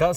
10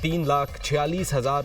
3,46,000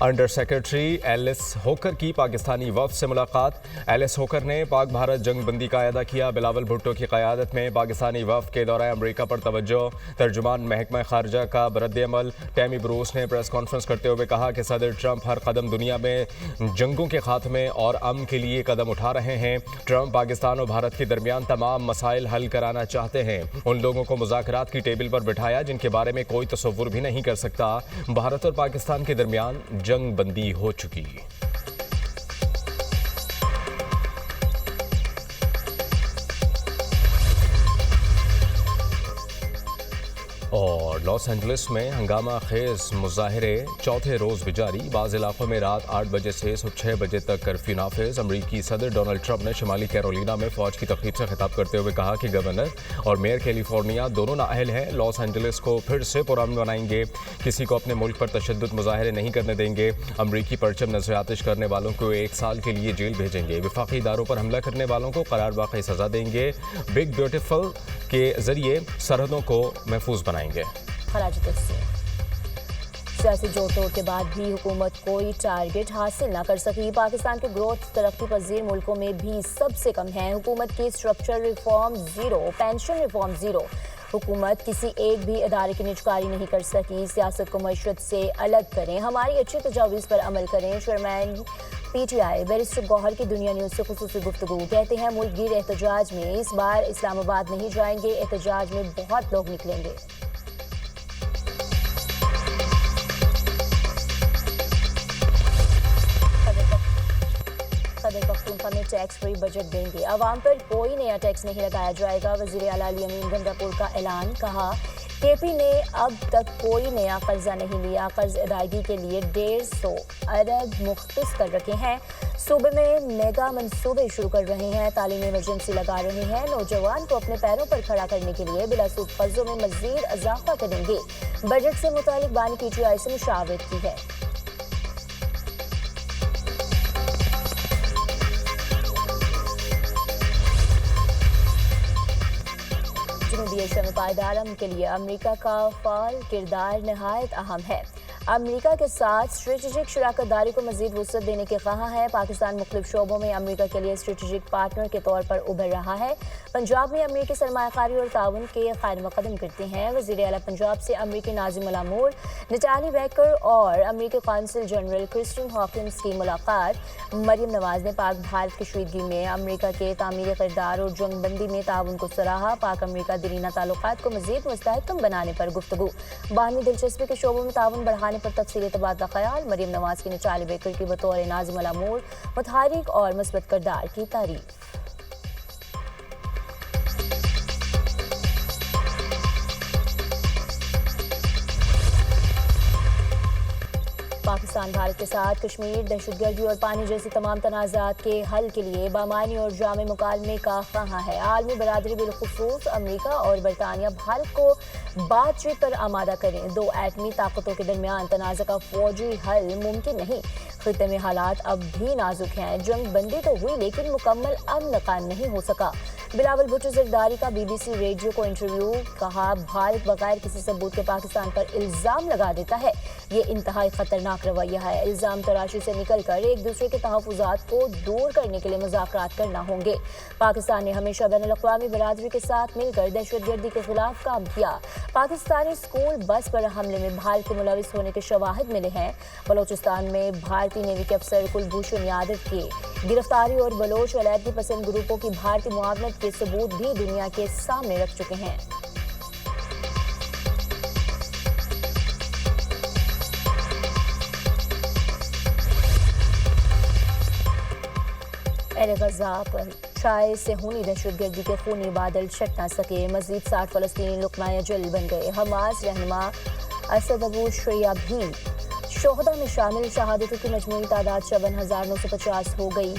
under secretary else ہوکر کی پاکستانی وفد سے ملاقات۔ ایلس ہوکر نے پاک بھارت جنگ بندی کا اعادہ کیا۔ بلاول بھٹو کی قیادت میں پاکستانی وفد کے دورہ امریکہ پر توجہ۔ ترجمان محکمہ خارجہ کا رد عمل۔ ٹیمی بروس نے پریس کانفرنس کرتے ہوئے کہا کہ صدر ٹرمپ ہر قدم دنیا میں جنگوں کے خاتمے اور امن کے لیے قدم اٹھا رہے ہیں۔ ٹرمپ پاکستان اور بھارت کے درمیان تمام مسائل حل کرانا چاہتے ہیں۔ ان لوگوں کو مذاکرات کی ٹیبل پر بٹھایا جن کے بارے میں کوئی تصور بھی نہیں کر سکتا۔ بھارت اور پاکستان کے درمیان جنگ بندی ہو چکی۔ اور لاس اینجلس میں ہنگامہ خیز مظاہرے چوتھے روز بھی جاری۔ بعض علاقوں میں رات 8 بجے سے صبح 6 بجے تک کرفیو نافذ۔ امریکی صدر ڈونلڈ ٹرمپ نے شمالی کیرولینا میں فوج کی تقریب سے خطاب کرتے ہوئے کہا کہ گورنر اور میئر کیلیفورنیا دونوں نااہل ہیں۔ لاس اینجلس کو پھر سے پرامن بنائیں گے، کسی کو اپنے ملک پر تشدد مظاہرے نہیں کرنے دیں گے۔ امریکی پرچم نظر آتش کرنے والوں کو 1 سال کے لیے جیل بھیجیں گے۔ وفاقی اداروں پر حملہ کرنے والوں کو قرار واقعی سزا دیں گے۔ بگ بیوٹیفل کے ذریعے سرحدوں کو محفوظ بنائیں گے۔ خراج تحسین سیاسی جوڑ توڑ کے بعد بھی حکومت کوئی ٹارگٹ حاصل نہ کر سکی۔ پاکستان کے گروتھ ترقی پذیر ملکوں میں بھی سب سے کم ہے۔ حکومت کی structure reform zero, pension reform zero. حکومت کسی ایک بھی ادارے کی نجکاری نہیں کر سکی۔ سیاست کو معیشت سے الگ کریں، ہماری اچھی تجاویز پر عمل کریں۔ Chairman P T I barrister Gohar کی دنیا نیوز سے خصوصی گفتگو۔ کہتے ہیں ملک گیر احتجاج میں اس بار اسلام آباد نہیں جائیں گے، احتجاج میں بہت لوگ نکلیں گے۔ خیبر پختونخوا میں ٹیکس فری بجٹ دیں گے، عوام پر کوئی نیا ٹیکس نہیں لگایا جائے گا۔ وزیر اعلیٰ علی امین گنڈا پور کا اعلان۔ کہا کے پی نے اب تک کوئی نیا قرضہ نہیں لیا، قرض ادائیگی کے لیے 150 ارب مختص کر رکھے ہیں۔ صوبے میں میگا منصوبے شروع کر رہے ہیں، تعلیمی ایمرجنسی لگا رہے ہیں، نوجوان کو اپنے پیروں پر کھڑا کرنے کے لیے بلا سود قرضوں میں مزید اضافہ کریں گے۔ بجٹ سے متعلق بانی پی ٹی آئی سے مشاورت کی ہے۔ جنوبی ایشیا میں پائیدار امن کے لیے امریکہ کا فعال کردار نہایت اہم ہے۔ امریکہ کے ساتھ اسٹریٹجک شراکت داری کو مزید وسعت دینے کے خواہاں ہے۔ پاکستان مختلف شعبوں میں امریکہ کے لیے اسٹریٹجک پارٹنر کے طور پر ابھر رہا ہے۔ پنجاب میں امریکی سرمایہ کاری اور تعاون کے قائد مقدم کرتے ہیں۔ وزیر اعلیٰ پنجاب سے امریکی ناظم الامور نٹالی بیکر اور امریکی قونصل جنرل کرسٹین ہاکنز کی ملاقات۔ مریم نواز نے پاک بھارت کشیدگی میں امریکہ کے تعمیری کردار اور جنگ بندی میں تعاون کو سراہا۔ پاک امریکہ دیرینہ تعلقات کو مزید مستحکم بنانے پر گفتگو۔ باہمی دلچسپی کے شعبوں میں تعاون بڑھانے پر تفصیلی تبادلہ خیال۔ مریم نواز کی نٹالی بیکر کی بطور ناظم الامور متحرک اور مثبت کردار کی تعریف۔ پاکستان بھارت کے ساتھ کشمیر، دہشت گردی اور پانی جیسی تمام تنازعات کے حل کے لیے بامعنی اور جامع مکالمے کا خواہاں ہے۔ عالمی برادری بالخصوص امریکہ اور برطانیہ بھارت کو بات چیت پر آمادہ کریں۔ دو ایٹمی طاقتوں کے درمیان تنازع کا فوجی حل ممکن نہیں۔ خطے میں حالات اب بھی نازک ہیں۔ جنگ بندی تو ہوئی لیکن مکمل امن قائم نہیں ہو سکا۔ بلاول بھٹو زرداری کا بی بی سی ریڈیو کو انٹرویو۔ کہا بھارت بغیر کسی ثبوت کے پاکستان پر الزام لگا دیتا ہے، یہ انتہائی خطرناک رویہ ہے۔ الزام تراشی سے نکل کر ایک دوسرے کے تحفظات کو دور کرنے کے لیے مذاکرات کرنا ہوں گے۔ پاکستان نے ہمیشہ بین الاقوامی برادری کے ساتھ مل کر دہشت گردی کے خلاف کام کیا۔ پاکستانی اسکول بس پر حملے میں بھارت کے ملوث ہونے کے شواہد ملے ہیں۔ بلوچستان میں بھارتی نیوی کے افسر کلبھوشن یادو کی گرفتاری اور بلوچ علیحدگی پسند گروپوں کی بھارتی معاونت کے ثبوت بھی دنیا کے سامنے رکھ چکے ہیں۔ اہل غزہ پر چھائے صہیونی دہشت گردی کے خونی بادل چھٹ نہ سکے۔ مزید 60 فلسطینی لقمہ اجل بن گئے۔ حماس رہنما اسد ابو شریع بھی شہداء میں شامل۔ شہادتوں کی مجموعی تعداد 54,950 ہو گئی۔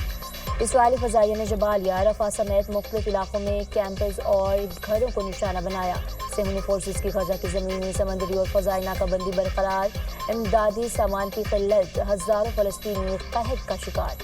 اسرائیلی فضائیہ نے جبالیہ، رفح سمیت مختلف علاقوں میں کیمپز اور گھروں کو نشانہ بنایا۔ صہیونی فورسز کی غزہ کی زمینی، سمندری اور فضائی ناکہ بندی برقرار۔ امدادی سامان کی قلت، ہزاروں فلسطینی قحط کا شکار۔